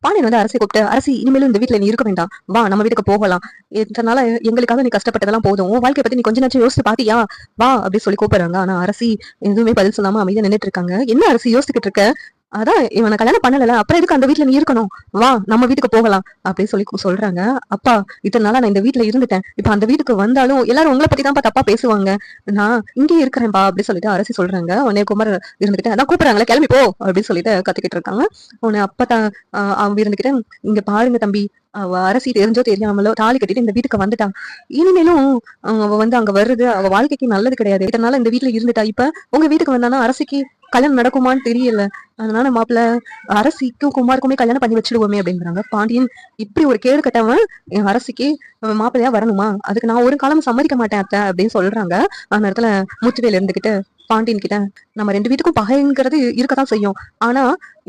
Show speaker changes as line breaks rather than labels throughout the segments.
பாண்டியன் வந்து அரசியை கூப்பிட்டு, அரசி இனிமேலும் இந்த வீட்ல நீ இருக்க வேண்டாம். வா நம்ம வீட்டுக்கு போகலாம். இதனால எங்களுக்காக நீ கஷ்டப்பட்டதெல்லாம் போதும். உன் வாழ்க்கைய பத்தி நீ கொஞ்ச நேரம் யோசிச்சு பாத்தியா? வா அப்படி சொல்லி கூப்பிடுறாங்க. ஆனா அரசி எதுவுமே பதில் சொல்லாம அமைதியா நின்னுட்டு இருக்காங்க. என்ன அரசி யோசிச்சுக்கிட்டு இருக்க? அதான் இவன கல்யாணம் பண்ணல. அப்புறம் எதுக்கு அந்த வீட்ல நீ இருக்கணும்? வா நம்ம வீட்டுக்கு போகலாம் அப்படின்னு சொல்லி சொல்றாங்க. அப்பா இத்தன நாளா நான் இந்த வீட்ல இருந்துட்டேன். இப்ப அந்த வீட்டுக்கு வந்தாலும் எல்லாரும் உங்கள பத்தி தான்ப்பா தப்பா பேசுவாங்க. நான் இங்கேயே இருக்கிறேன்பா அப்படி சொல்லிட்டு அரசி சொல்றாங்க. உடனே குமார் இருந்துகிட்டு அதான் கூப்பிடுறாங்களே கிளம்பி போ அப்படின்னு சொல்லிட்டு கத்திக்கிட்டு இருக்காங்க. உடனே அப்பதான் அவ இருந்துகிட்டு இங்க பாருங்க தம்பி, அவ அரசி தெரிஞ்சோ தெரியாமலோ தாலி கட்டிட்டு இந்த வீட்டுக்கு வந்துட்டா. இனிமேலும் அவ வந்து அங்க வர்றது அவ வாழ்க்கைக்கு நல்லது கிடையாது. இதனால இந்த வீட்டுல இருந்துட்டா. இப்ப உங்க வீட்டுக்கு வந்தானா அரசிக்கு கல்யாணம் நடக்குமான்னு தெரியல. அதனால மாப்பிள்ள அரசிக்கும் குமாருக்குமே கல்யாணம் பண்ணி வச்சிடுவோமே அப்படிங்கிறாங்க. பாண்டியன் இப்படி ஒரு கேடு கட்டவன் என் அரசிக்கு மாப்பிள்ளையா வரணுமா? அதுக்கு நான் ஒரு காலம் சம்மதிக்க மாட்டேன் அத்தை அப்படின்னு சொல்றாங்க. அந்த இடத்துல முத்துவேல் இருந்துகிட்டு பாண்டியன் கிட்ட நம்ம 2 வீட்டுக்கும் பகைங்கிறது இருக்கத்தான் செய்யும். ஆனா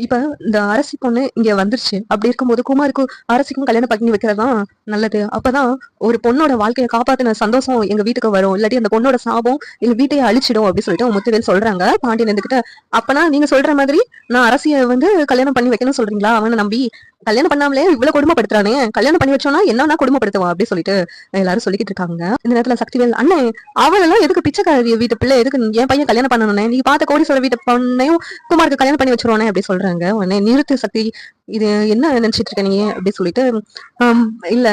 இப்ப இந்த அரசி பொண்ணு இங்க வந்துருச்சு. அப்படி இருக்கும்போது குமாருக்கும் அரசிக்கும் கல்யாணம் பண்ணி வைக்கிறதுதான் நல்லது. அப்பதான் ஒரு பொண்ணோட வாழ்க்கையை காப்பாத்தின சந்தோஷம் எங்க வீட்டுக்கு வரும். இல்லாட்டி அந்த பொண்ணோட சாபம் எங்க வீட்டையே அழிச்சிடும் அப்படின்னு சொல்லிட்டு முத்துவேல் சொல்றாங்க. பாண்டியன் இருந்துகிட்டு அப்பனா நீங்க சொல்ற மாதிரி நான் அரசிய வந்து கல்யாணம் பண்ணி வைக்கணும்னு சொல்றீங்களா? அவனை நம்பி கல்யாணம் பண்ணாமலே இவ்வளவு கொடுமைப்படுத்துறானே, கல்யாணம் பண்ணி வச்சோம்னா என்னன்னா கொடுமைப்படுத்துவான் அப்படின்னு சொல்லிட்டு எல்லாரும் சொல்லிக்கிட்டு இருக்காங்க. இந்த நேரத்துல சக்திவேல் அண்ணன் அவளெல்லாம் எதுக்கு பிச்சைக்காரிய வீட்டு பிள்ளை எதுக்கு என் பையன் கல்யாணம் பண்ணணும்னே, நீ பார்த்த கோடீஸ்வரர் வீட்டு பொண்ணையும் குமாருக்கு கல்யாணம் பண்ணி வச்சிருவானே அப்படி சொல்றாங்க. உடனே நிறுத்து சக்தி, இது என்ன நினைச்சிட்டு இருக்க நீ அப்படி சொல்லிட்டு இல்ல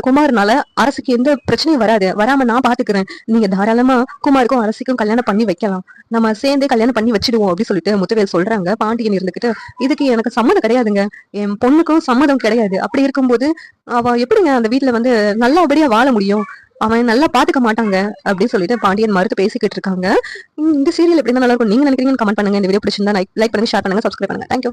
குமார்னால அரசுக்கு எந்த பிரச்சனையும் வராது, வராம நான் பாத்துக்கிறேன். நீங்க தாராளமா குமாருக்கும் அரசிக்கும் கல்யாணம் பண்ணி வைக்கலாம், நம்ம சேர்ந்தே கல்யாணம் பண்ணி வச்சிடுவோம் அப்படின்னு சொல்லிட்டு முத்துவேல் சொல்றாங்க. பாண்டியன் இருந்துகிட்டு இதுக்கு எனக்கு சம்மதம் கிடையாதுங்க, என் பொண்ணுக்கும் சம்மதம் கிடையாது. அப்படி இருக்கும்போது அவ எப்படிங்க அந்த வீட்டுல வந்து நல்லபடியா வாழ முடியும்? அவன் நல்லா பாத்துக்க மாட்டாங்க அப்படின்னு சொல்லிட்டு பாண்டியன் மறுத்து பேசிக்கிட்டு இருக்காங்க. இந்த சீரியல் எப்படி நல்லா இருக்கும் நீங்க நினைக்கிறீங்கன்னு கமெண்ட் பண்ணுங்க. இந்த வீடியோ பிடிச்சிருந்தா லைக் பண்ணுங்க, ஷேர் பண்ணுங்க, சப்ஸ்கிரைப் பண்ணுங்க. தேங்க்யூ.